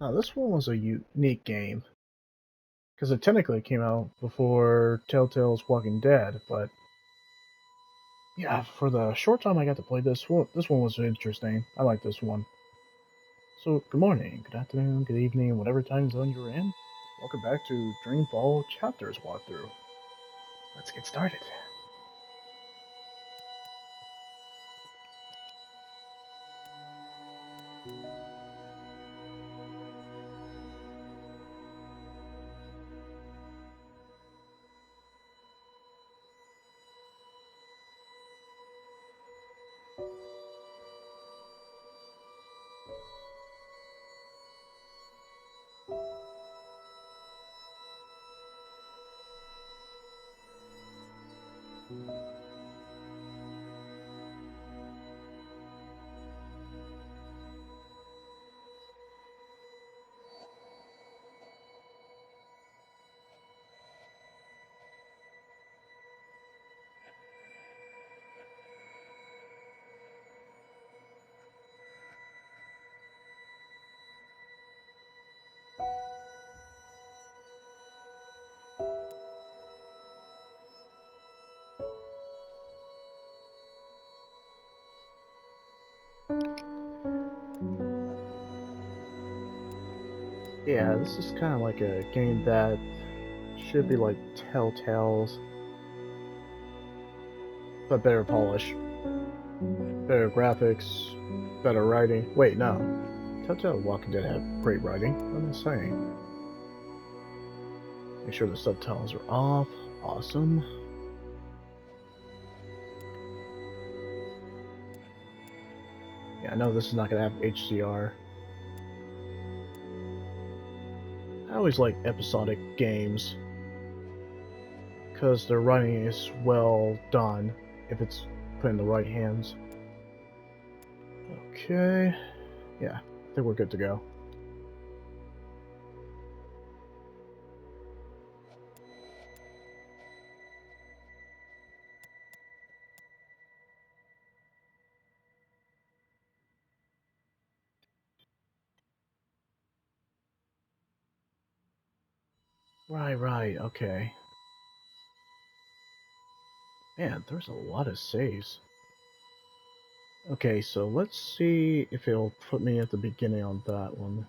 Now, this one was a unique game because it technically came out before Telltale's Walking Dead, but yeah, for the short time I got to play this one was interesting. I like this one. So, good morning, good afternoon, good evening, whatever time zone you're in. Welcome back to Dreamfall Chapters walkthrough. Let's get started. Yeah, this is kind of like a game that should be like Telltale's, but better polish, better graphics, better writing. Wait, no. Telltale Walking Dead had great writing. What am I saying? Make sure the subtitles are off. Awesome. Yeah, I know this is not going to have HDR. I always like episodic games because their writing is well done if it's put in the right hands. Okay. Yeah, I think we're good to go. Right, okay. Man, there's a lot of saves. Okay, so let's see if it'll put me at the beginning on that one.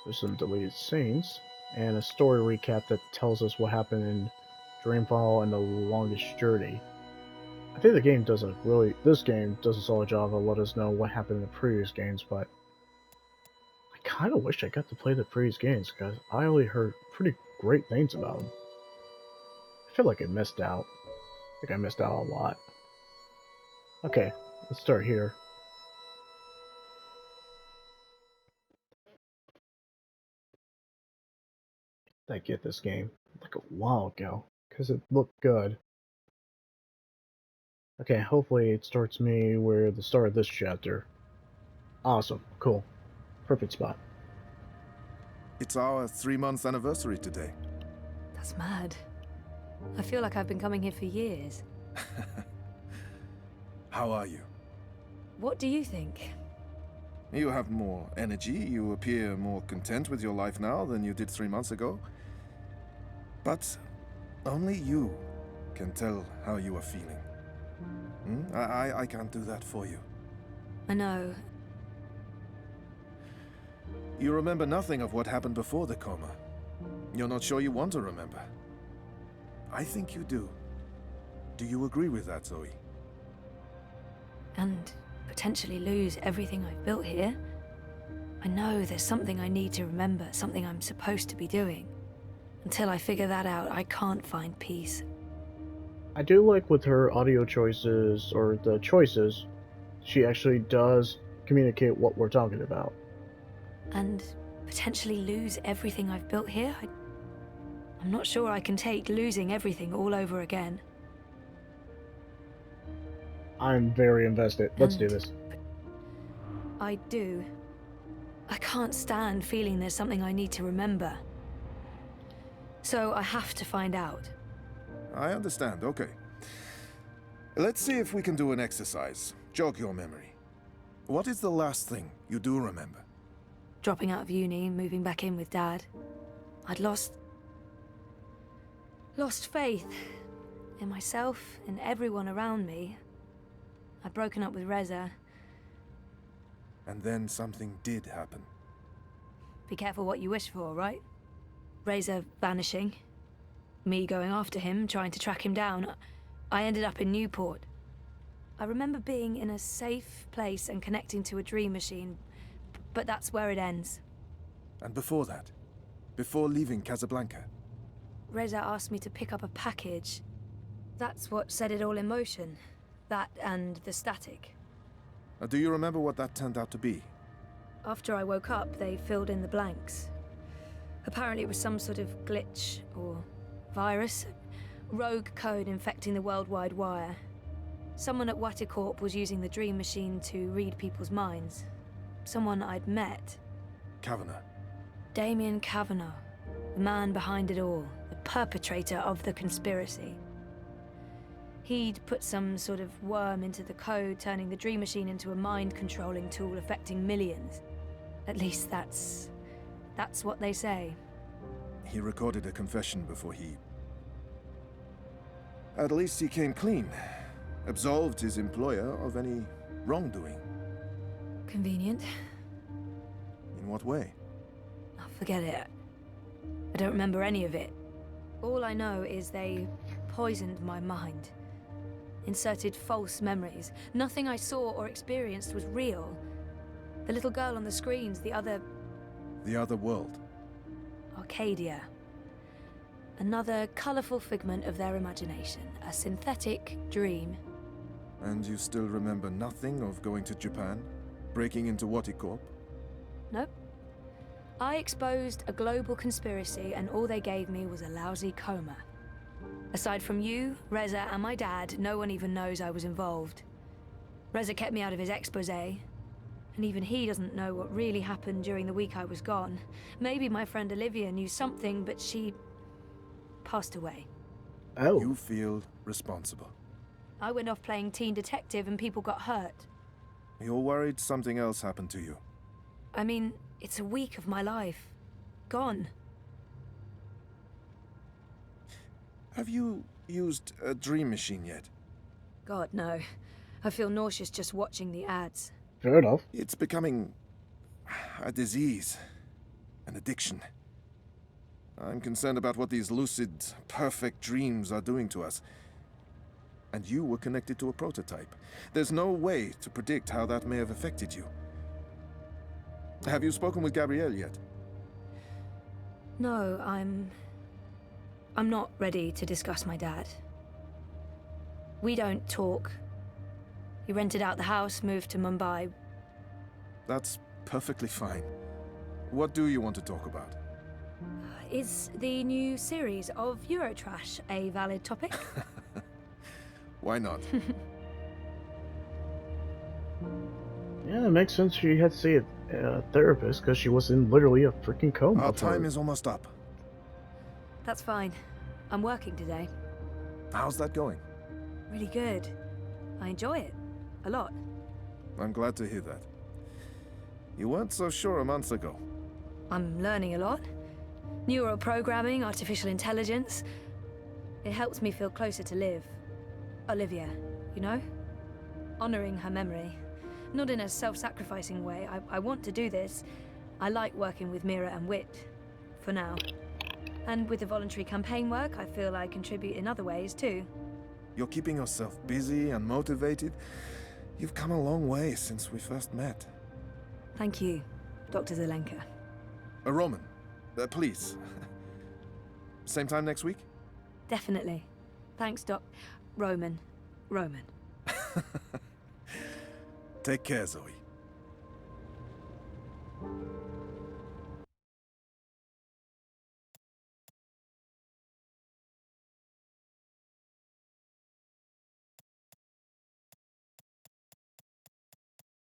There's some deleted scenes, and a story recap that tells us what happened in Dreamfall and The Longest Journey. I think this game does a solid job of letting us know what happened in the previous games, but I kind of wish I got to play the previous games because I only heard pretty great things about them. I feel like I missed out. I think I missed out a lot. Okay, let's start here. I get this game like a while ago because it looked good. Okay, hopefully it starts me where the start of this chapter. Awesome, cool, perfect spot. It's our 3 month anniversary today. That's mad. I feel like I've been coming here for years. How are you? What do you think? You have more energy, you appear more content with your life now than you did 3 months ago. But only you can tell how you are feeling. I can't do that for you. I know. You remember nothing of what happened before the coma. You're not sure you want to remember. I think you do. Do you agree with that, Zoe? And potentially lose everything I've built here. I know there's something I need to remember, something I'm supposed to be doing. Until I figure that out, I can't find peace. I do like with her audio choices, or the choices, she actually does communicate what we're talking about. And potentially lose everything I've built here? I'm not sure I can take losing everything all over again. I'm very invested. Let's do this. I do. I can't stand feeling there's something I need to remember. So I have to find out. I understand, okay. Let's see if we can do an exercise. Jog your memory. What is the last thing you do remember? Dropping out of uni, moving back in with Dad. I'd lost faith in myself, in everyone around me. I'd broken up with Reza. And then something did happen. Be careful what you wish for, right? Reza vanishing. Me going after him, trying to track him down. I ended up in Newport. I remember being in a safe place and connecting to a dream machine, but that's where it ends. And before that? Before leaving Casablanca? Reza asked me to pick up a package. That's what set it all in motion. That and the static. Do you remember what that turned out to be? After I woke up, they filled in the blanks. Apparently it was some sort of glitch or virus. Rogue code infecting the worldwide wire. Someone at Waticorp was using the dream machine to read people's minds. Someone I'd met. Kavanagh. Damien Kavanagh. The man behind it all. The perpetrator of the conspiracy. He'd put some sort of worm into the code, turning the dream machine into a mind-controlling tool affecting millions. At least that's what they say. He recorded a confession before he... At least he came clean. Absolved his employer of any wrongdoing. Convenient. In what way? Oh, forget it. I don't remember any of it. All I know is they poisoned my mind. Inserted false memories. Nothing I saw or experienced was real. The little girl on the screens, the other world. Arcadia. Another colourful figment of their imagination. A synthetic dream. And you still remember nothing of going to Japan? Breaking into Waticorp? Nope. I exposed a global conspiracy and all they gave me was a lousy coma. Aside from you, Reza, and my dad, no one even knows I was involved. Reza kept me out of his exposé, and even he doesn't know what really happened during the week I was gone. Maybe my friend Olivia knew something, but she passed away. Oh. You feel responsible. I went off playing teen detective and people got hurt. You're worried something else happened to you. I mean, it's a week of my life. Gone. Have you used a dream machine yet? God, no. I feel nauseous just watching the ads. Fair enough. It's becoming a disease, an addiction. I'm concerned about what these lucid, perfect dreams are doing to us. And you were connected to a prototype. There's no way to predict how that may have affected you. Have you spoken with Gabrielle yet? No, I'm not ready to discuss my dad. We don't talk. He rented out the house, moved to Mumbai. That's perfectly fine. What do you want to talk about? Is the new series of Eurotrash a valid topic? Why not? Yeah, it makes sense she had to see a therapist because she was in literally a freaking coma. Our time is almost up. That's fine. I'm working today. How's that going? Really good. I enjoy it. A lot. I'm glad to hear that. You weren't so sure a month ago. I'm learning a lot. Neural programming, artificial intelligence. It helps me feel closer to Liv. Olivia, you know? Honoring her memory. Not in a self-sacrificing way. I want to do this. I like working with Mira and Wit. For now. And with the voluntary campaign work, I feel I contribute in other ways, too. You're keeping yourself busy and motivated. You've come a long way since we first met. Thank you, Dr. Zelenka. Roman, please. Same time next week? Definitely. Thanks, Roman. Take care, Zoe.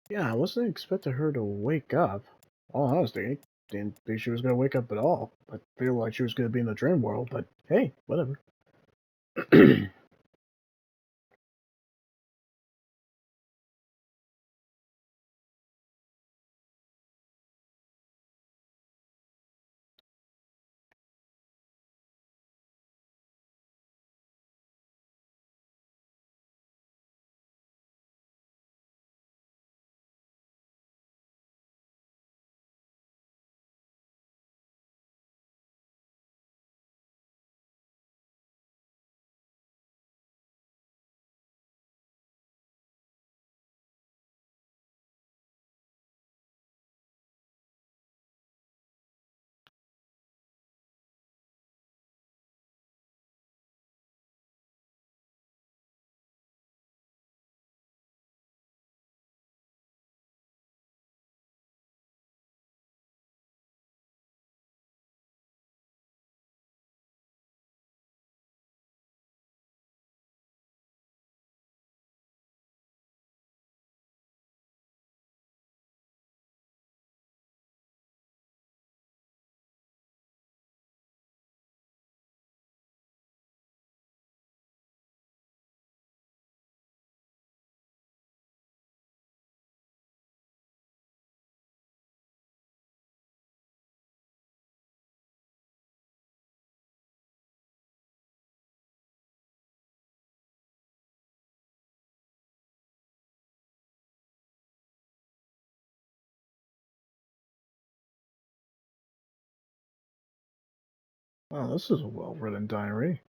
Yeah, I wasn't expecting her to wake up. All honesty, I didn't think she was gonna wake up at all. I feel like she was gonna be in the dream world, but hey, whatever. Oh, this is a well-written diary.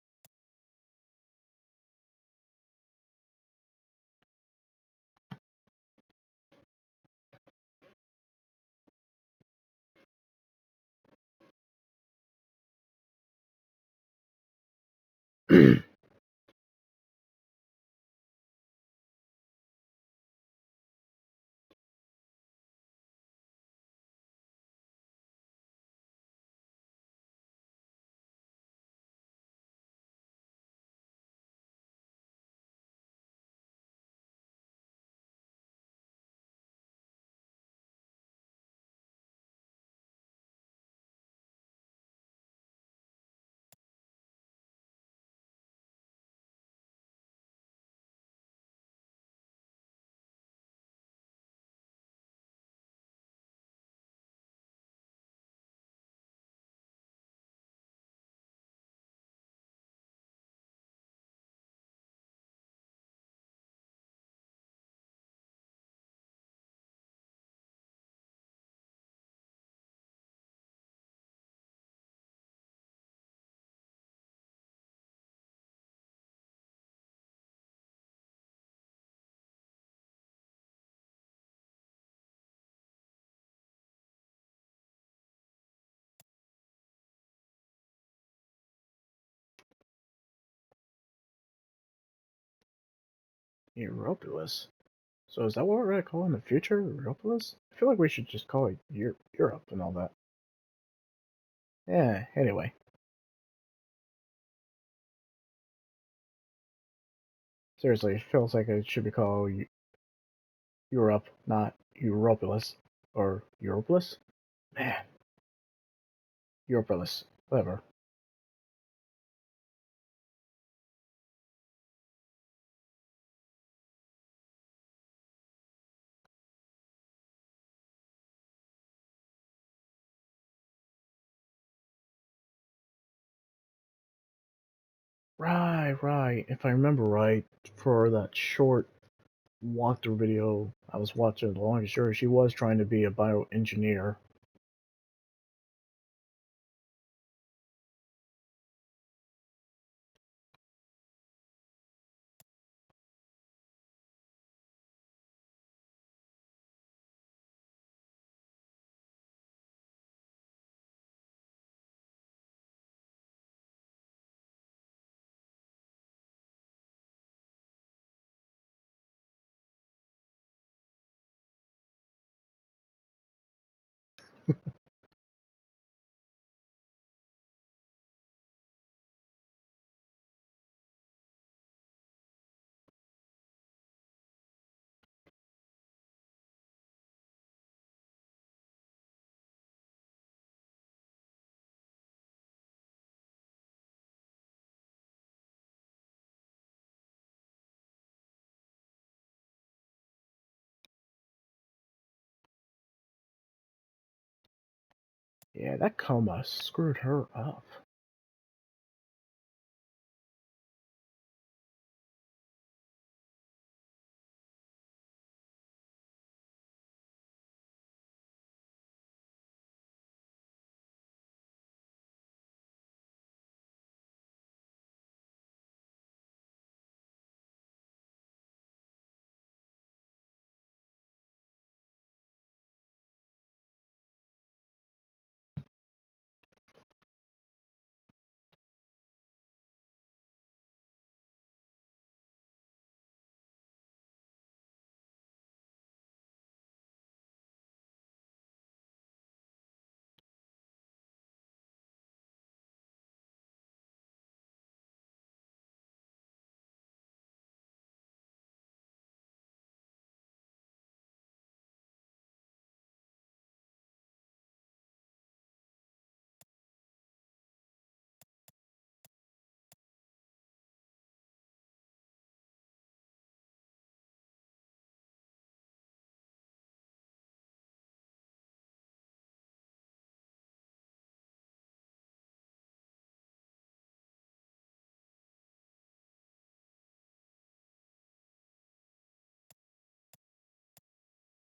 Europolis. So is that what we're gonna call in the future, Europolis? I feel like we should just call it Europe and all that. Yeah, anyway. Seriously, it feels like it should be called Europe, not Europolis. Or Europolis? Man, Europolis. Whatever. Right. If I remember right, for that short walkthrough video I was watching, the longest story, she was trying to be a bioengineer. Yeah, that coma screwed her up.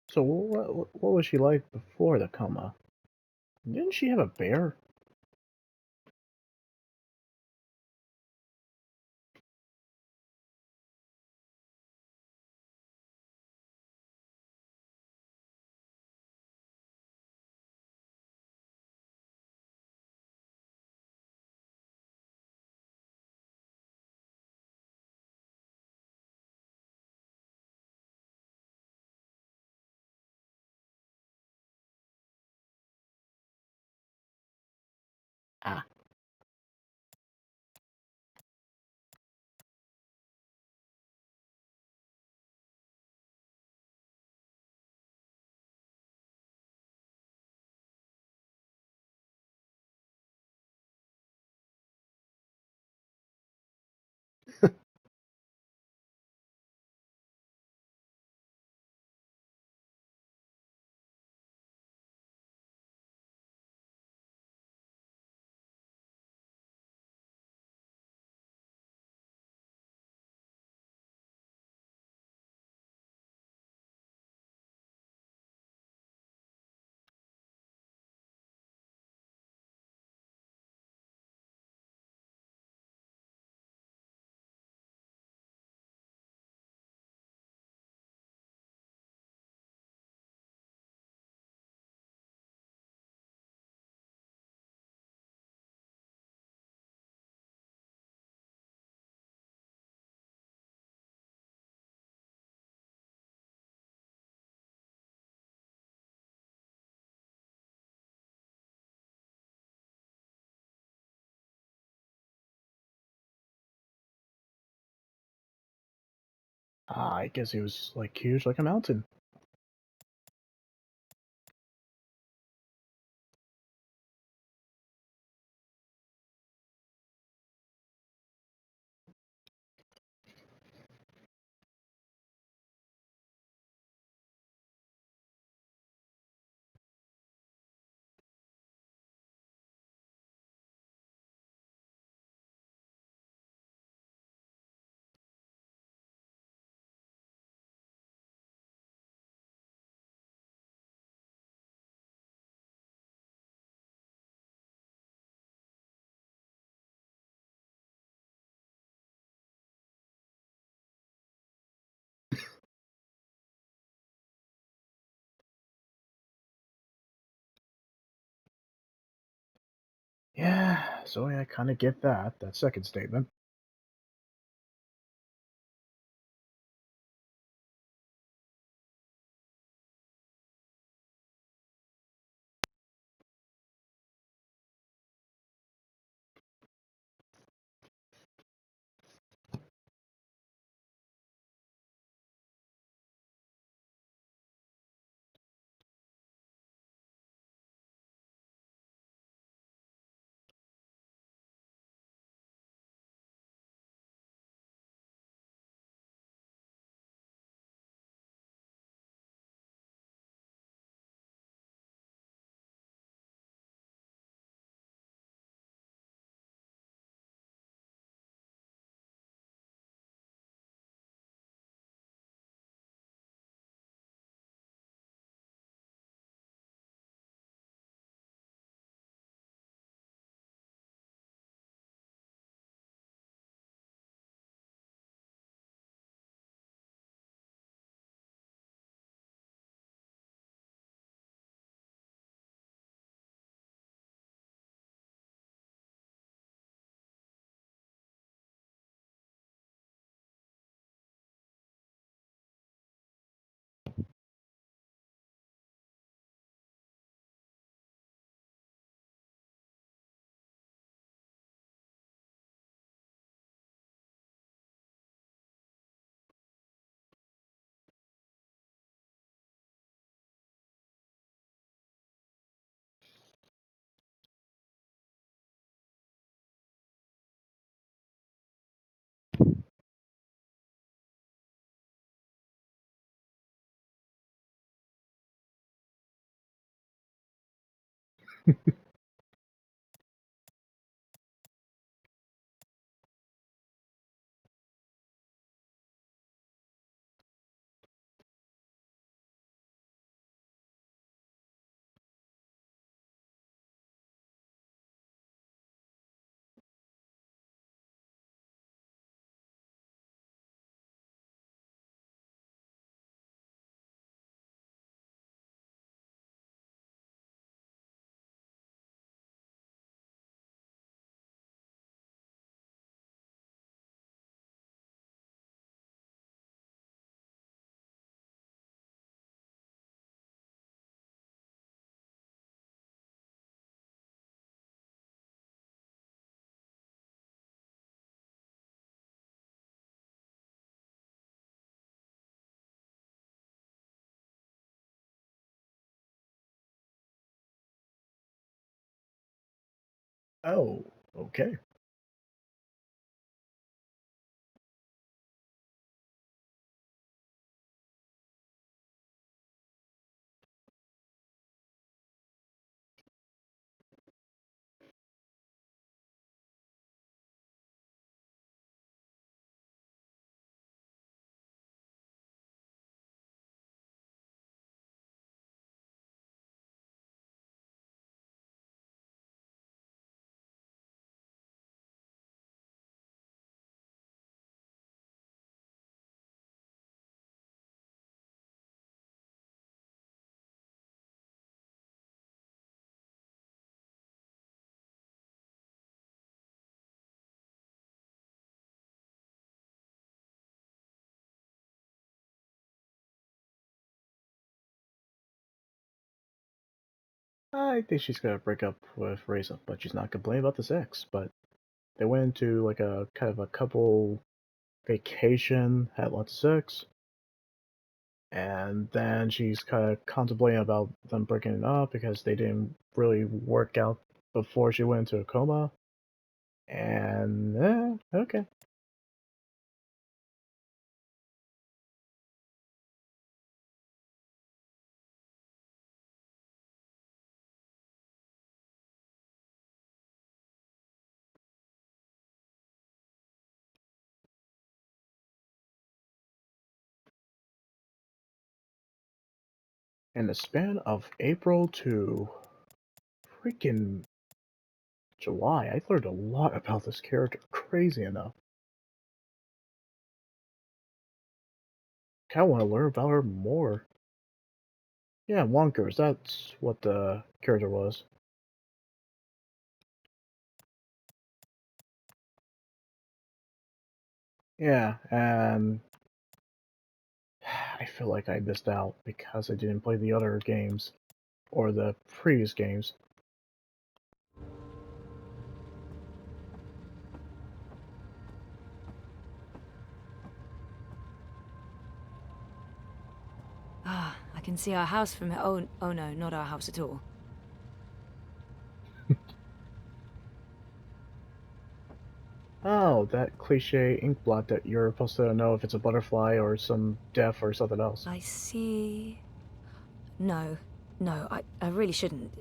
So what was she like before the coma? Didn't she have a bear? I guess he was like huge like a mountain. Yeah, so I kind of get that second statement. Oh, okay. I think she's gonna break up with Reza, but she's not complaining about the sex. But they went into like a kind of a couple vacation, had lots of sex, and then she's kind of contemplating about them breaking it up because they didn't really work out before she went into a coma. And okay. In the span of April to freaking July, I learned a lot about this character. Crazy enough. Kinda want to learn about her more. Yeah, Wonkers, that's what the character was. Yeah, and I feel like I missed out because I didn't play the other games, or the previous games. Ah, I can see our house from here. Oh no, not our house at all. Oh, that cliche ink blot that you're supposed to know if it's a butterfly or some death or something else. I see. No, no, I really shouldn't.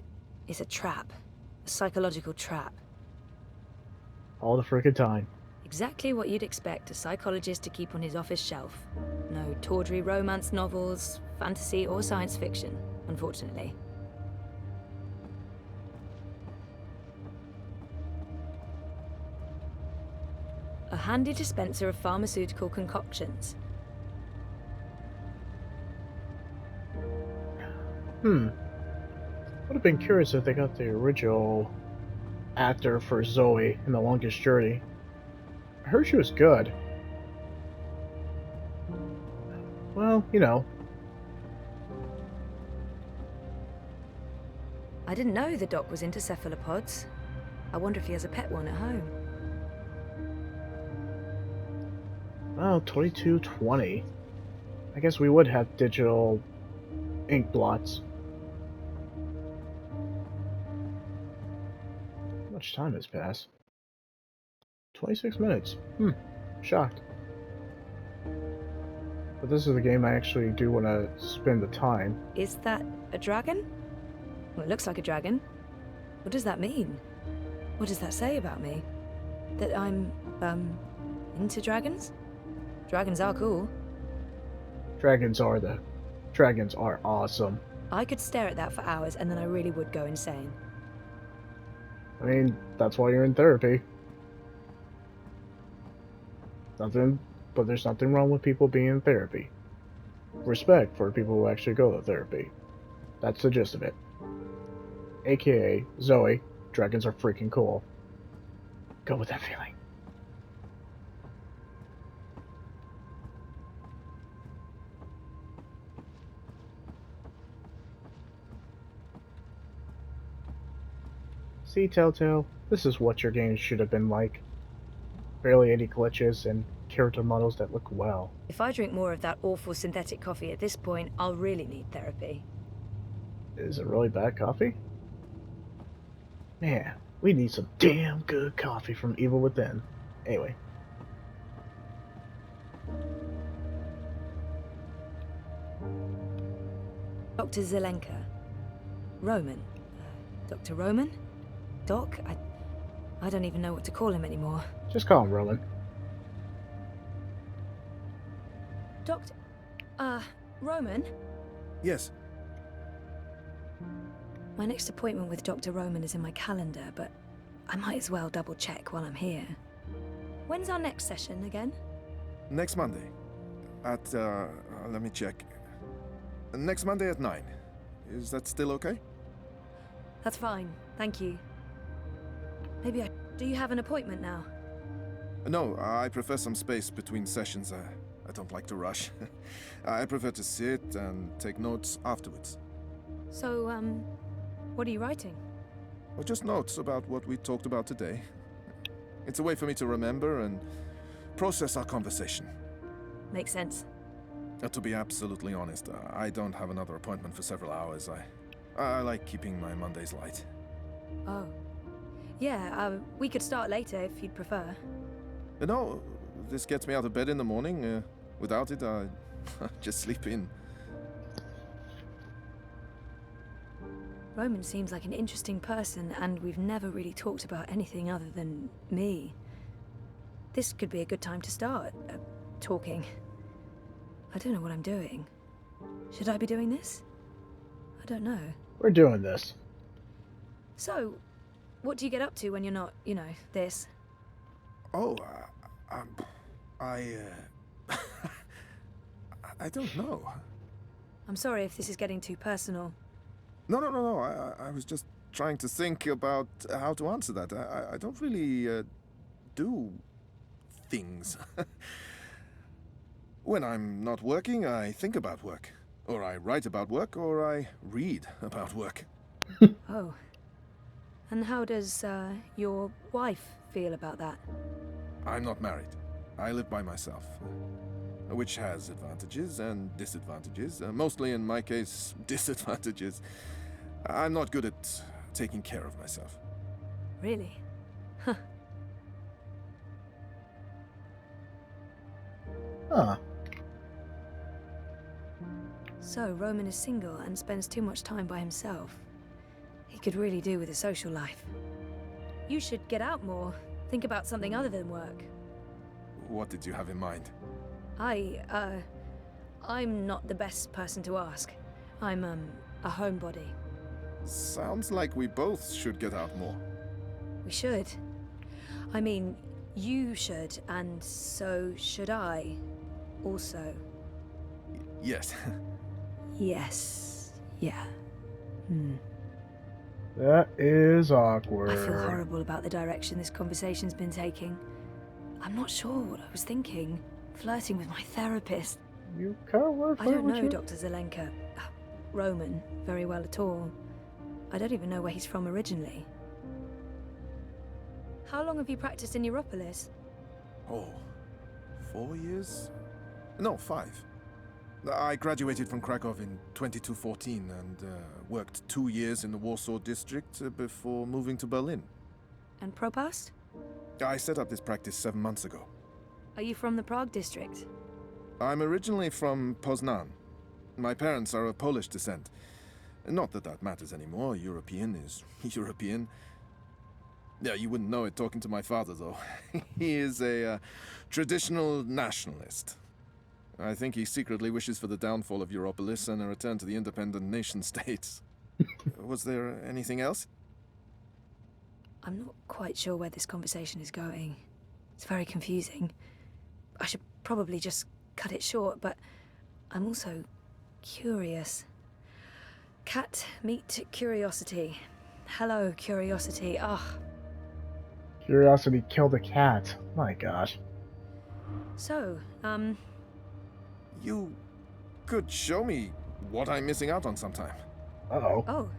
It's a trap. A psychological trap. All the freaking time. Exactly what you'd expect a psychologist to keep on his office shelf. No tawdry romance novels, fantasy, or science fiction, unfortunately. A handy dispenser of pharmaceutical concoctions. Would have been curious if they got the original actor for Zoe in The Longest Journey. I heard she was good. Well, you know. I didn't know the doc was into cephalopods. I wonder if he has a pet one at home. Well, 2220. I guess we would have digital ink blots. How much time has passed? 26 minutes. Shocked. But this is the game I actually do want to spend the time. Is that a dragon? Well, it looks like a dragon. What does that mean? What does that say about me? That I'm, into dragons? Dragons are cool. Dragons are awesome. I could stare at that for hours and then I really would go insane. I mean, that's why you're in therapy. But there's nothing wrong with people being in therapy. Respect for people who actually go to therapy. That's the gist of it. AKA, Zoe, dragons are freaking cool. Go with that feeling. See, Telltale, this is what your game should have been like. Barely any glitches and character models that look well. If I drink more of that awful synthetic coffee at this point, I'll really need therapy. Is it really bad coffee? Man, we need some damn good coffee from Evil Within. Anyway. Dr. Zelenka. Roman. Dr. Roman? Doc? I don't even know what to call him anymore. Just call him Roman. Doctor... Roman? Yes. My next appointment with Dr. Roman is in my calendar, but I might as well double check while I'm here. When's our next session again? Next Monday. At, let me check. Next Monday at 9. Is that still okay? That's fine, thank you. Maybe I... Do you have an appointment now? No, I prefer some space between sessions. I don't like to rush. I prefer to sit and take notes afterwards. So, What are you writing? Or just notes about what we talked about today. It's a way for me to remember and process our conversation. Makes sense. To be absolutely honest, I don't have another appointment for several hours. I like keeping my Mondays light. Oh. Yeah, we could start later if you'd prefer. No, this gets me out of bed in the morning. Without it, I just sleep in. Roman seems like an interesting person, and we've never really talked about anything other than me. This could be a good time to start, talking. I don't know what I'm doing. Should I be doing this? I don't know. We're doing this. So, what do you get up to when you're not, this? Oh, I don't know. I'm sorry if this is getting too personal. No. I was just trying to think about how to answer that. I don't really do things. When I'm not working, I think about work. Or I write about work, or I read about work. Oh. And how does, your wife feel about that? I'm not married. I live by myself. Which has advantages and disadvantages. Mostly, in my case, disadvantages. I'm not good at taking care of myself. Really? Huh. Huh. So, Roman is single and spends too much time by himself. He could really do with a social life. You should get out more. Think about something other than work. What did you have in mind? I'm not the best person to ask. I'm, a homebody. Sounds like we both should get out more. We should. I mean, you should, and so should I. Also. Yes. Yes. Yeah. That is awkward. I feel horrible about the direction this conversation's been taking. I'm not sure what I was thinking. Flirting with my therapist. You can't work. I don't know Dr. Zelenka. Roman very well at all. I don't even know where he's from originally. How long have you practiced in Europolis? Oh, 4 years? No, 5. I graduated from Krakow in 2214 and worked 2 years in the Warsaw district before moving to Berlin. And Propast? I set up this practice 7 months ago. Are you from the Prague district? I'm originally from Poznan. My parents are of Polish descent. Not that that matters anymore. European is European. Yeah, you wouldn't know it talking to my father, though. He is a traditional nationalist. I think he secretly wishes for the downfall of Europolis and a return to the independent nation-states. Was there anything else? I'm not quite sure where this conversation is going. It's very confusing. I should probably just cut it short, but I'm also curious. Cat meet curiosity. Hello, curiosity. Ah. Curiosity killed a cat. My gosh. So, You could show me what I'm missing out on sometime. Uh-oh. Oh.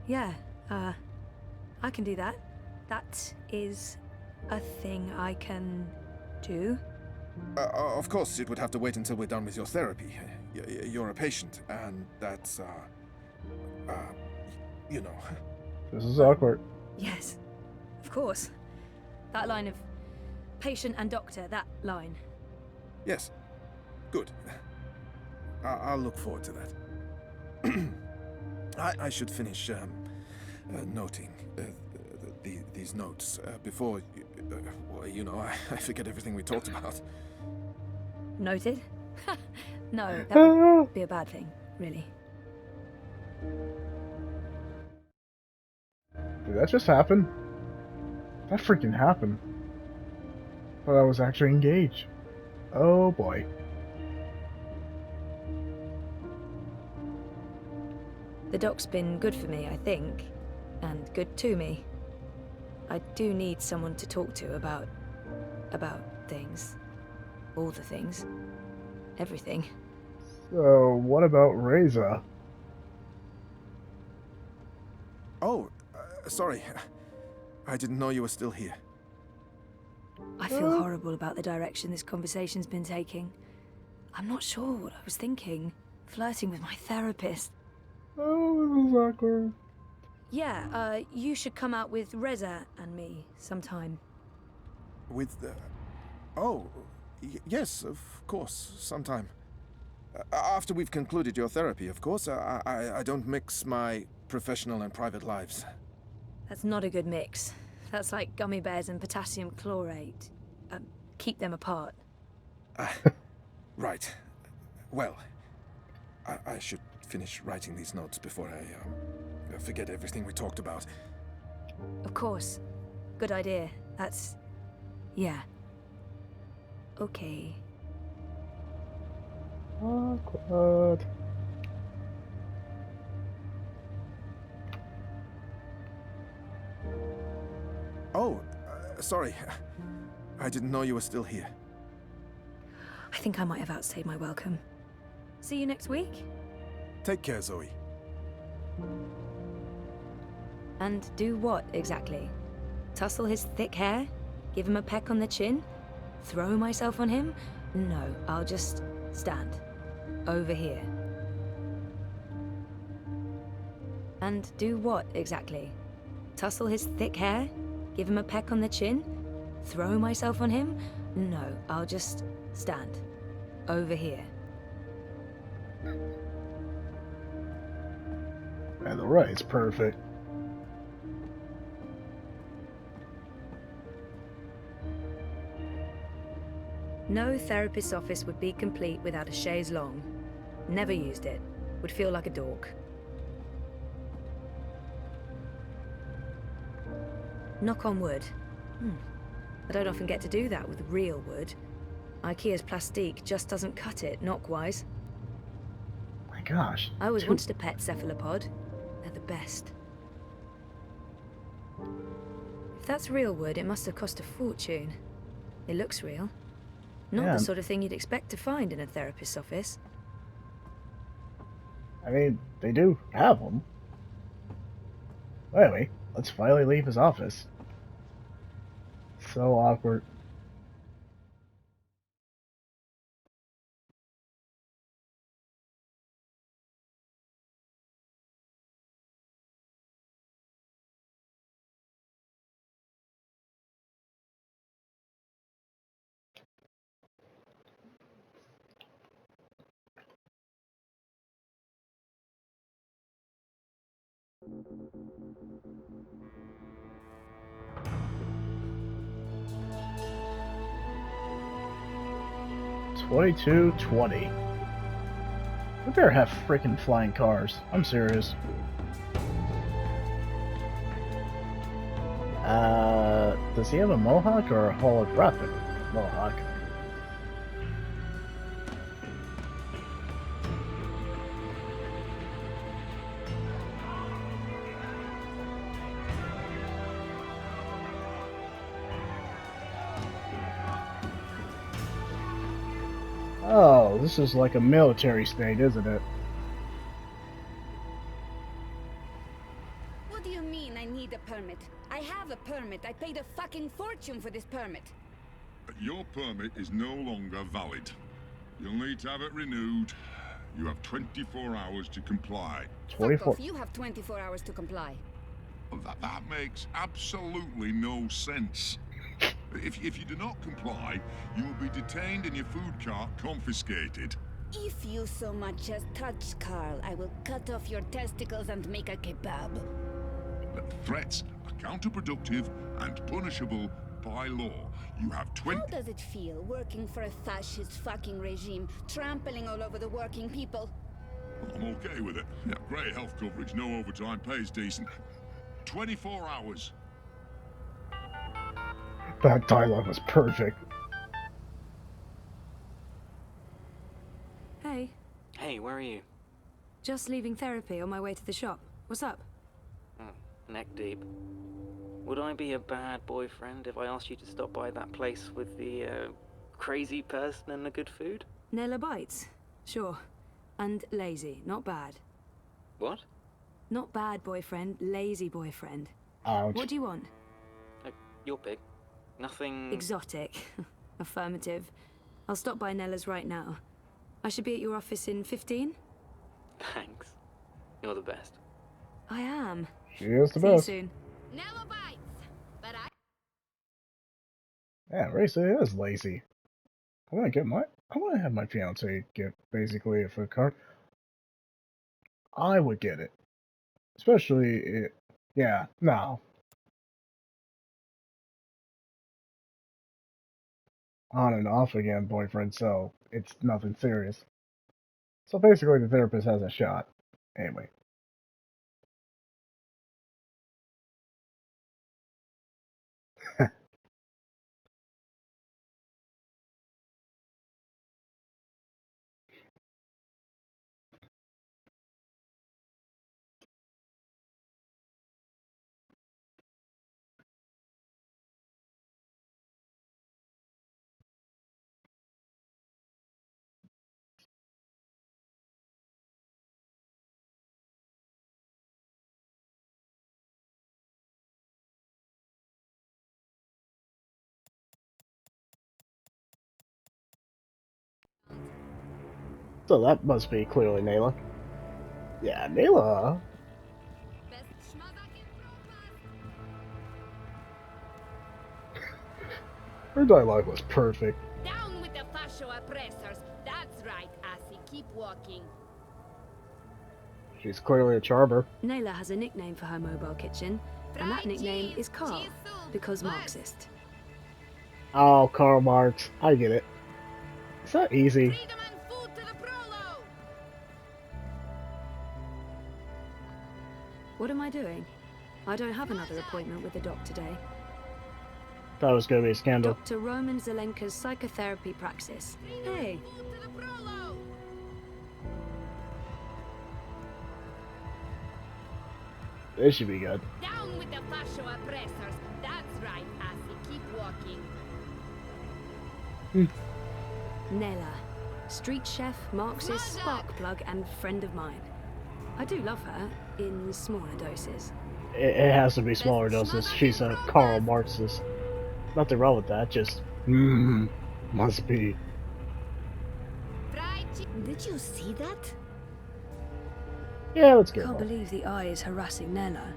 Yeah, I can do that. That is a thing I can do. Of course, it would have to wait until we're done with your therapy. You're a patient, and that's, you know. This is awkward. Yes, of course. That line of patient and doctor, that line. Yes. Good. I'll look forward to that. I should finish noting these notes before, well, you know, I forget everything we talked about. Noted? No, that would be a bad thing, really. Did that just happen? That freaking happened. But I was actually engaged. Oh boy. The doc's been good for me, I think. And good to me. I do need someone to talk to about things. All the things. Everything. So, what about Reza? Oh, sorry. I didn't know you were still here. I feel horrible about the direction this conversation's been taking. I'm not sure what I was thinking. Flirting with my therapist. Oh, this is awkward. Yeah, you should come out with Reza and me sometime. With the... Oh, yes, of course, sometime. After we've concluded your therapy, of course. I don't mix my professional and private lives. That's not a good mix. That's like gummy bears and potassium chlorate. Keep them apart. Right. Well, I should finish writing these notes before I forget everything we talked about. Of course. Good idea. That's... yeah. Okay. Awkward. Oh, sorry. I didn't know you were still here. I think I might have outstayed my welcome. See you next week? Take care, Zoe. And do what, exactly? Tussle his thick hair? Give him a peck on the chin? Throw myself on him? No, I'll just stand. Over here. And do what, exactly? Tussle his thick hair? Give him a peck on the chin? Throw myself on him? No, I'll just stand. Over here. And the right's perfect. No therapist's office would be complete without a chaise longue. Never used it. Would feel like a dork. Knock on wood. I don't often get to do that with real wood. IKEA's plastique just doesn't cut it, knock-wise. My gosh. I always wanted a pet cephalopod. They're the best. If that's real wood, it must have cost a fortune. It looks real. Not Yeah. the sort of thing you'd expect to find in a therapist's office. I mean, they do have them. Well, anyway, let's finally leave his office. So awkward. $22.20. We better have freaking flying cars. I'm serious. Does he have a mohawk or a holographic mohawk? Oh, this is like a military state, isn't it? What do you mean I need a permit? I have a permit. I paid a fucking fortune for this permit. But your permit is no longer valid. You'll need to have it renewed. You have 24 hours to comply. 24. Fuck off. You have 24 hours to comply. Well, that makes absolutely no sense. If you do not comply, you will be detained and your food cart confiscated. If you so much as touch Carl, I will cut off your testicles and make a kebab. Threats are counterproductive and punishable by law. You have 20... How does it feel working for a fascist fucking regime, trampling all over the working people? I'm okay with it. Yeah, great health coverage, no overtime, pays decent. 24 hours. That dialogue was perfect. Hey, Hey, where are you? just leaving therapy on my way to the shop. What's up? Neck deep. Would I be a bad boyfriend if I asked you to stop by that place with the, crazy person and the good food? Nela bites? Sure. And lazy, not bad. What? Not bad boyfriend, lazy boyfriend. Ouch. What do you want? Your pick. Nothing... Exotic. Affirmative. I'll stop by Nela's right now. I should be at your office in 15? Thanks. You're the best. I am. She is the See you best. soon. Nela bites, but I... Yeah, Racer is lazy. I want to have my fiance get basically a food cart. I would get it. Especially yeah, no. On and off again boyfriend, so it's nothing serious. So basically the therapist has a shot. Anyway. So that must be clearly Nela. Yeah, Nela. Best schmazak in Her dialogue was perfect. Down with the fascio oppressors. That's right, Assy. Keep walking. She's clearly a charmer. Nela has a nickname for her mobile kitchen, and that nickname is Carl, because Marxist. Oh, Karl Marx. I get it. It's not easy. Freedom and food to the prolo! What am I doing? I don't have another appointment with the doc today. Thought it was gonna be a scandal. Dr. Roman Zelenka's psychotherapy praxis. Hey, Food to the prolo! This should be good. Down with the fascio oppressors. That's right, Assy. Keep walking. Nela. Street chef, Marxist, spark plug, and friend of mine. I do love her, in smaller doses. It has to be smaller doses. She's a Karl Marxist. Nothing wrong with that, just must be. Fried chicken. Did you see that? Yeah, let's get Can't it. believe the eye is harassing Nela.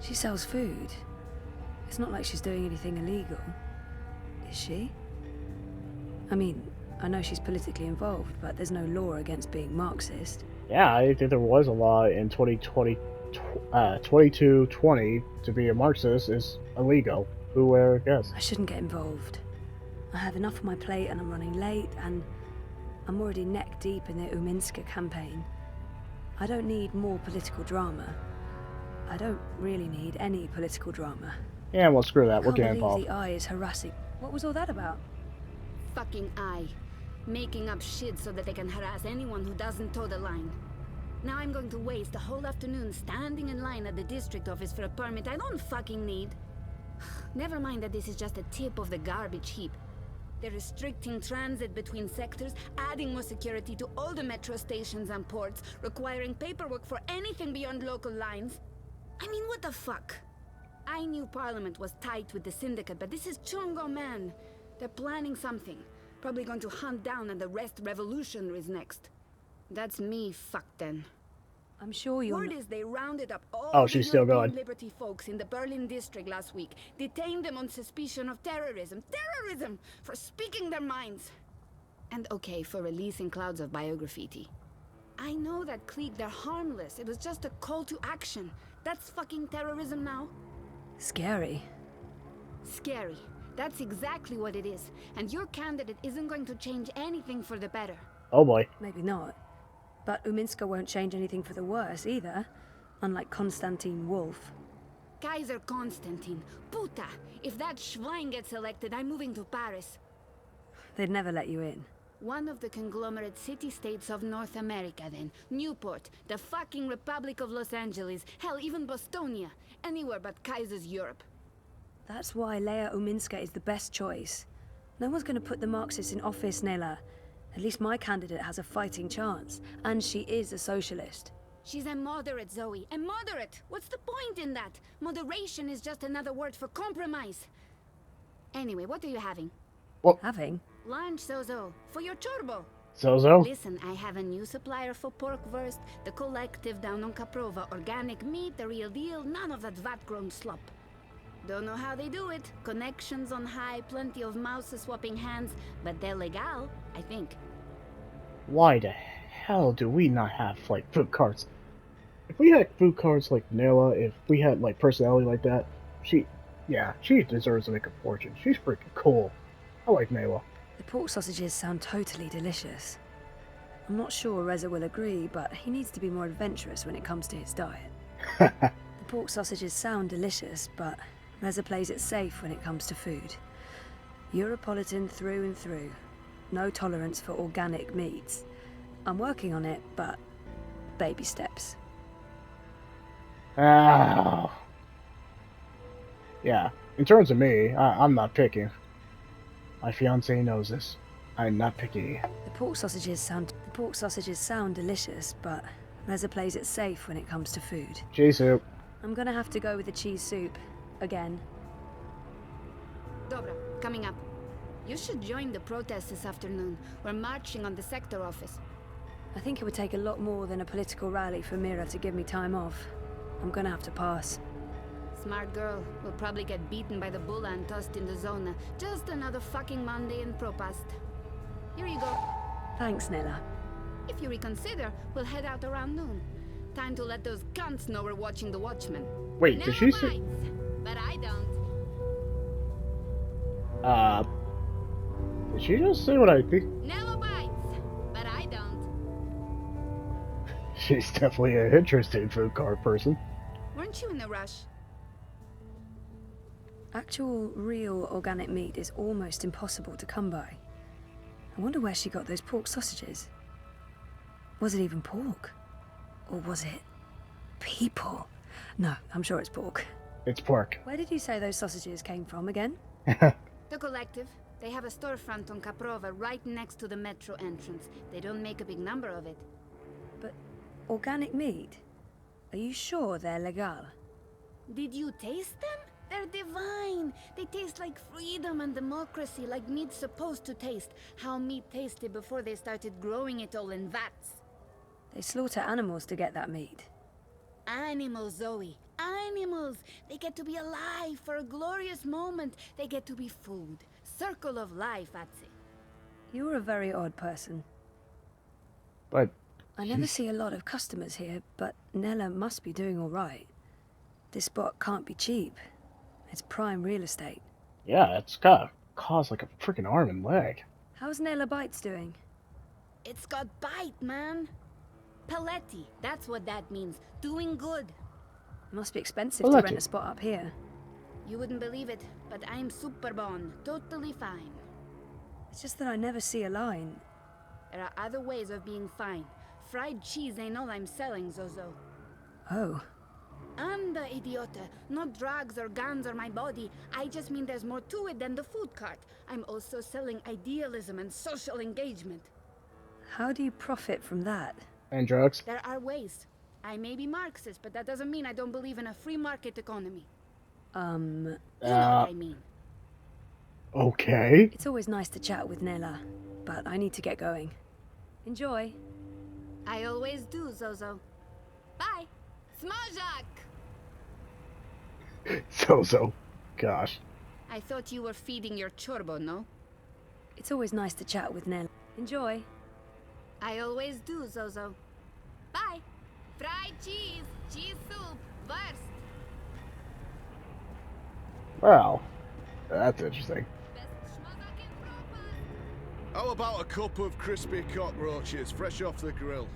She sells food. It's not like she's doing anything illegal. Is she? I mean, I know she's politically involved, but there's no law against being Marxist. Yeah, I think there was a law in 2220 to be a Marxist is illegal. Who would have guessed? I shouldn't get involved. I have enough on my plate and I'm running late, and I'm already neck deep in the Uminska campaign. I don't need more political drama. I don't really need any political drama. Yeah, well, screw that. We'll Can't get believe involved. the eye is harassing. What was all that about? Fucking eye. Making up shit so that they can harass anyone who doesn't toe the line. Now I'm going to waste a whole afternoon standing in line at the district office for a permit I don't fucking need. Never mind that this is just a tip of the garbage heap. They're restricting transit between sectors, adding more security to all the metro stations and ports, requiring paperwork for anything beyond local lines. I mean, what the fuck? I knew Parliament was tight with the syndicate, but this is Chungo, man. They're planning something. Probably going to hunt down and arrest revolutionaries next. That's me fucked then. I'm sure you're Word is they rounded up all Oh, the she's still European going. Liberty folks in the Berlin district last week. Detained them on suspicion of terrorism. Terrorism! For speaking their minds. And okay, for releasing clouds of biograffiti. I know that clique, they're harmless. It was just a call to action. That's fucking terrorism now. scary. Scary. That's exactly what it is. And your candidate isn't going to change anything for the better. Oh boy. Maybe not. But Uminska won't change anything for the worse either, unlike Konstantin Wolf. Kaiser Konstantin. Puta! If that Schwein gets elected, I'm moving to Paris. They'd never let you in. One of the conglomerate city-states of North America, then. Newport, the fucking Republic of Los Angeles, hell, even Bostonia. Anywhere but Kaiser's Europe. That's why Leia Uminska is the best choice. No one's going to put the Marxists in office, Nela. At least my candidate has a fighting chance, and she is a socialist. She's a moderate, Zoe. A moderate! What's the point in that? Moderation is just another word for compromise. Anyway, what are you having? Having? Lunch, Zozo. For your chorbo. Zozo? Listen, I have a new supplier for pork wurst. The collective down on Caprova. Organic meat, the real deal. None of that vat-grown slop. Don't know how they do it. Connections on high, plenty of mouses swapping hands. But they're legal, I think. Why the hell do we not have, like, food carts? If we had food carts like Nela, if we had, like, personality like that, she deserves to make a fortune. She's freaking cool. I like Nela. The pork sausages sound totally delicious. I'm not sure Reza will agree, but he needs to be more adventurous when it comes to his diet. The pork sausages sound delicious, but Reza plays it safe when it comes to food. Europolitan through and through. No tolerance for organic meats. I'm working on it, but baby steps. Oh. Yeah, in terms of me, I'm not picky. My fiance knows this. I'm not picky. The pork sausages sound delicious, but Reza plays it safe when it comes to food. Cheese soup. I'm gonna have to go with the cheese soup. Again. Dobra, coming up. You should join the protest this afternoon. We're marching on the sector office. I think it would take a lot more than a political rally for Mira to give me time off. I'm gonna have to pass. Smart girl. We'll probably get beaten by the bulla and tossed in the zona. Just another fucking Monday in Propast. Here you go. Thanks, Nela. If you reconsider, we'll head out around noon. Time to let those cunts know we're watching the Watchmen. Wait, Nela did she say... bites, but I don't. Did she just say what I think? Nela bites, but I don't. She's definitely an interesting food cart person. Weren't you in a rush? Actual, real organic meat is almost impossible to come by. I wonder where she got those pork sausages. Was it even pork? Or was it people? No, I'm sure it's pork. It's pork. Where did you say those sausages came from again? The collective. They have a storefront on Caprova right next to the metro entrance. They don't make a big number of it. But organic meat? Are you sure they're legal? Did you taste them? They're divine. They taste like freedom and democracy, like meat's supposed to taste. How meat tasted before they started growing it all in vats. They slaughter animals to get that meat. Animals, Zoe. Animals. They get to be alive for a glorious moment. They get to be food. Circle of life, Atsi. You're a very odd person. But... I never see a lot of customers here, but Nela must be doing all right. This spot can't be cheap. It's prime real estate. yeah, it's gotta cost like a freaking arm and leg. How's Nela Bites doing? It's got bite, man. Paletti. That's what that means. Doing good. It must be expensive to Paletti. rent a spot up here. You wouldn't believe it, but I'm super bon. Totally fine. It's just that I never see a line. There are other ways of being fine. Fried cheese ain't all I'm selling, Zozo. Oh. Anda, idiota. Not drugs or guns or my body. I just mean there's more to it than the food cart. I'm also selling idealism and social engagement. How do you profit from that? And drugs. There are ways. I may be Marxist, but that doesn't mean I don't believe in a free market economy. You know what I mean. Okay. It's always nice to chat with Nela, but I need to get going. Enjoy. I always do, Zozo. Bye. Smajak! So. Gosh. I thought you were feeding your chorbo, no? It's always nice to chat with Nela. Enjoy. I always do, Zozo. Bye. Fried cheese, cheese soup, wurst. Well, that's interesting. Best schmazak in Propast. How about a cup of crispy cockroaches, fresh off the grill?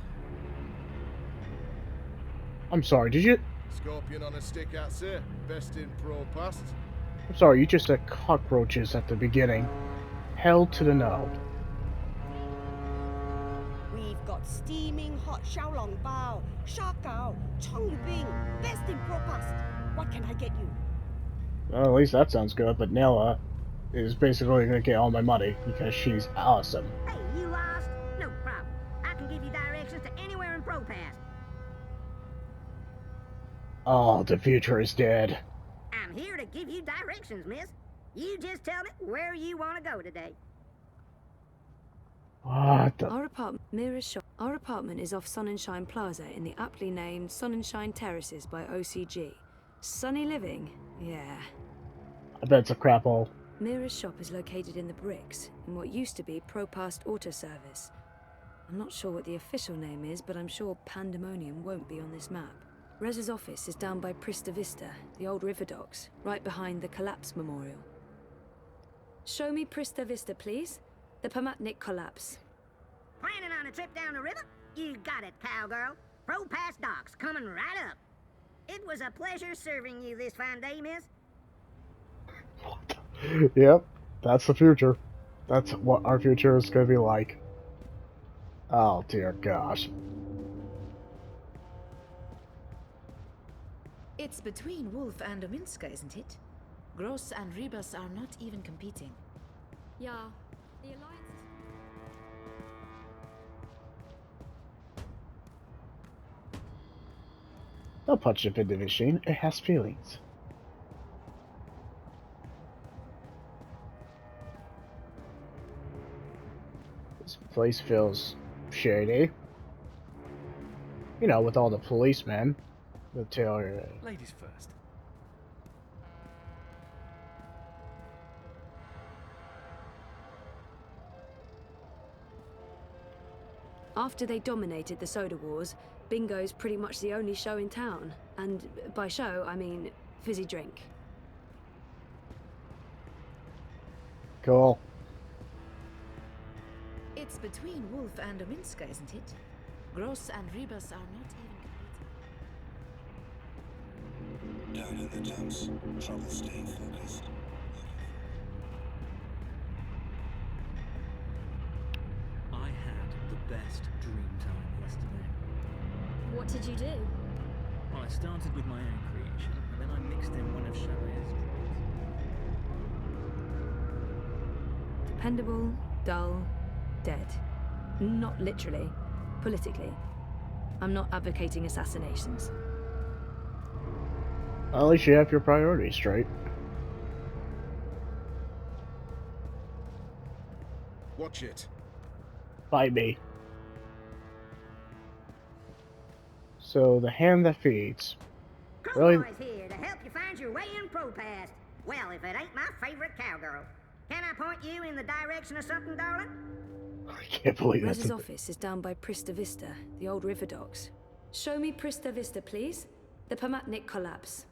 I'm sorry, did you... Scorpion on a stick, Atsi. Best in Propast. I'm sorry, you just said cockroaches at the beginning. Hell to the no. We've got steaming hot xiaolong bao, shark gao, chong yu bing, best in Propast. What can I get you? Well, at least that sounds good, but Nela is basically gonna get all my money because she's awesome. Hey, you lost? No problem. I can give you directions to anywhere in Propast. Oh, the future is dead. I'm here to give you directions, miss. You just tell me where you want to go today. What the? Our apartment is off Sonnenschein Plaza in the aptly named Sonnenschein Terraces by OCG. Sunny living? Yeah. I bet it's a crap hole. Mira's shop is located in the Bricks, in what used to be Propast Auto Service. I'm not sure what the official name is, but I'm sure Pandemonium won't be on this map. Rez's office is down by Prista Vista, the old river docks, right behind the Collapse Memorial. Show me Prista Vista, please. The Pamatnik Collapse. Planning on a trip down the river? You got it, cowgirl. Propast docks coming right up. It was a pleasure serving you this fine day, miss. Yep, that's the future. That's what our future is gonna be like. Oh dear gosh. It's between Wolf and Ominska, isn't it? Gross and Rebus are not even competing. Yeah, the Alliance... Don't punch the vending machine, it has feelings. This place feels shady. You know, with all the policemen. The tailor. Ladies first. After they dominated the soda wars, bingo's pretty much the only show in town. And by show, I mean fizzy drink. Cool. It's between Wolf and Ominska, isn't it? Gross and Rebus are not even Down in the dumps. Trouble staying focused. I had the best dream time yesterday. What did you do? Well, I started with my own creation, and then I mixed in one of Chavet's dreams. Dependable, dull, dead. Not literally, politically. I'm not advocating assassinations. At least you have your priorities straight. Watch it. Bite me. So, the hand that feeds. Really? Crowboy's here to help you find your way in Propast. Well, if it ain't my favorite cowgirl. Can I point you in the direction of something, darling? I can't believe that's Rez's office is down by Prista Vista, the old river docks. Show me Prista Vista, please. The Pamatnik Collapse.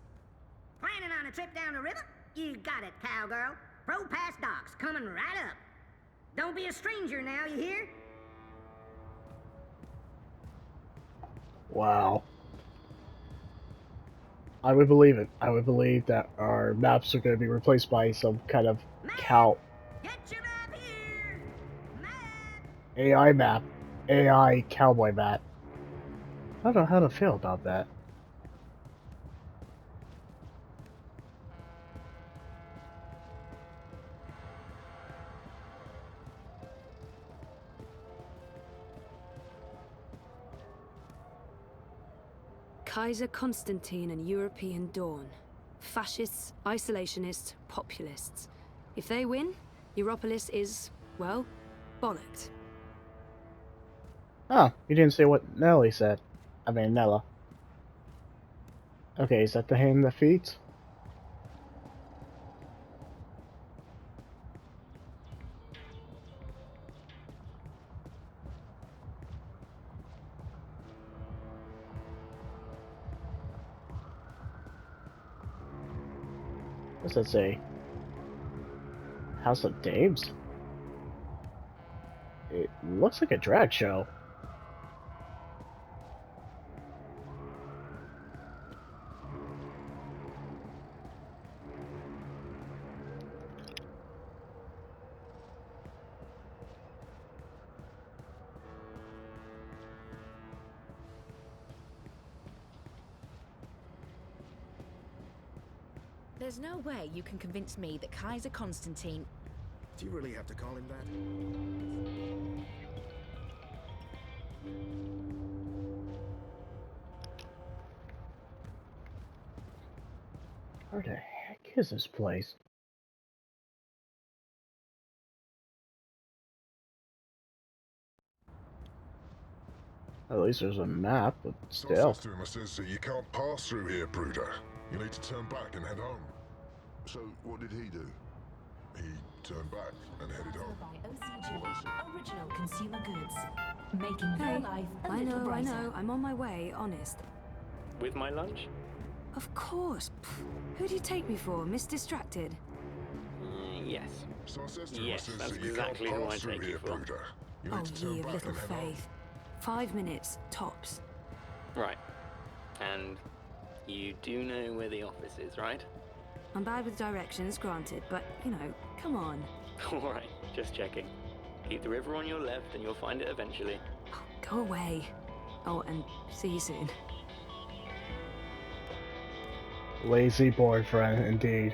Planning on a trip down the river? You got it, cowgirl. Propast docks coming right up. Don't be a stranger now, you hear? Wow. I would believe it. I would believe that our maps are going to be replaced by some kind of cow. Get your map here! Map! AI map. AI cowboy map. I don't know how to feel about that. Kaiser Constantine and European Dawn. Fascists, isolationists, populists. If they win, Europolis is, well, bollocked. Oh, you didn't say what Nelly said. I mean, Nela. Okay, is that the hand that feeds? What's that say? House of Dames? It looks like a drag show. There's no way you can convince me that Kaiser Constantine... Do you really have to call him that? Where the heck is this place? At least there's a map, but So I still. says to him, I says, you can't pass through here, Brooder. You need to turn back and head home. So what did he do? He turned back and headed home. By OCG, original consumer goods, making your Hey, life a I little know, brighter. I'm on my way, honest. With my lunch? Of course. Who do you take me for, Miss Distracted? Yes. So I says to him, Yes, I says, that's you exactly can't who I pass through take you here, for. Brooder. You Oh, need to turn ye of back little and head home. faith. 5 minutes, tops. Right. And you do know where the office is, right? I'm bad with directions, granted, but, you know, come on. Alright, just checking. Keep the river on your left and you'll find it eventually. Oh, go away. Oh, and see you soon. Lazy boyfriend, indeed.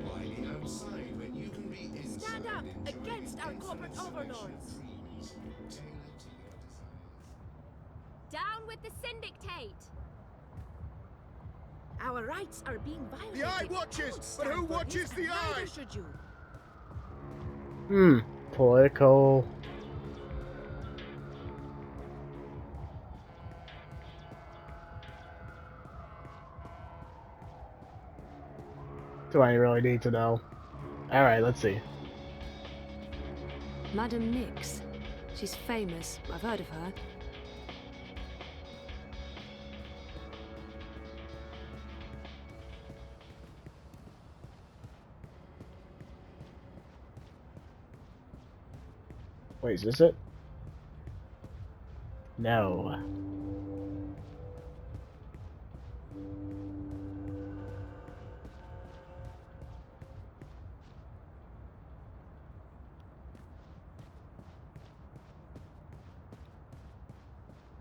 Why be outside when you can be inside? Stand up enjoying against our corporate infinite selection of overlords. dreams tailored to your desires. Down with the syndicate! Our rights are being violated. The Eye watches, Don't but who stand for watches this, the and Eye? neither should you. Political. Do I really need to know? Alright, let's see. Madam Nix. She's famous. I've heard of her. Wait, is this it? No.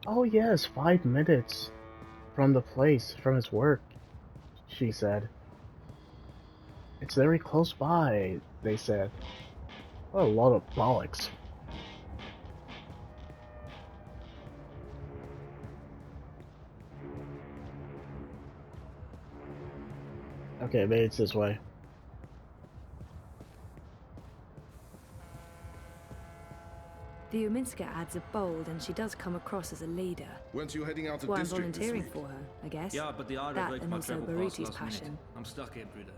Oh yes, 5 minutes from the place, from his work, she said. It's very close by, they said. What a lot of bollocks. Okay, maybe it's this way. The Uminska ads are bold, and she does come across as a leader. Weren't you heading out That's of why I'm district this volunteering week? for her, I guess. Yeah, but the art That revoked and my also travel pass Baruti's last passion. minute. I'm stuck here, Bruder.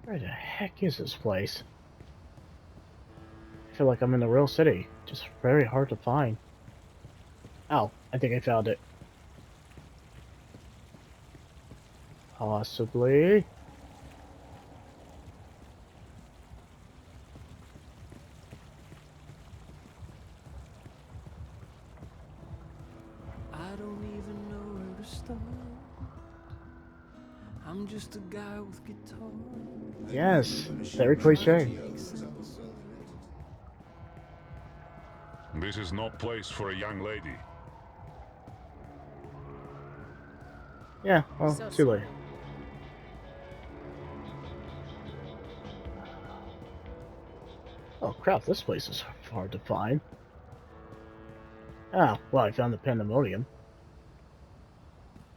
Where the heck is this place? I feel like I'm in the real city. Just very hard to find. Oh, I think I found it. Possibly. I don't even know where to start. I'm just a guy with guitar. Yes, very cliche. This is no place for a young lady. Yeah, well, So too late. sorry. Oh crap, this place is hard to find. Ah, well, I found the pandemonium.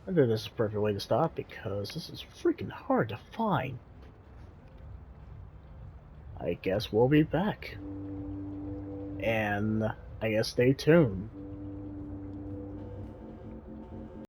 I think this is the perfect way to stop because this is freaking hard to find. I guess we'll be back. And I guess stay tuned.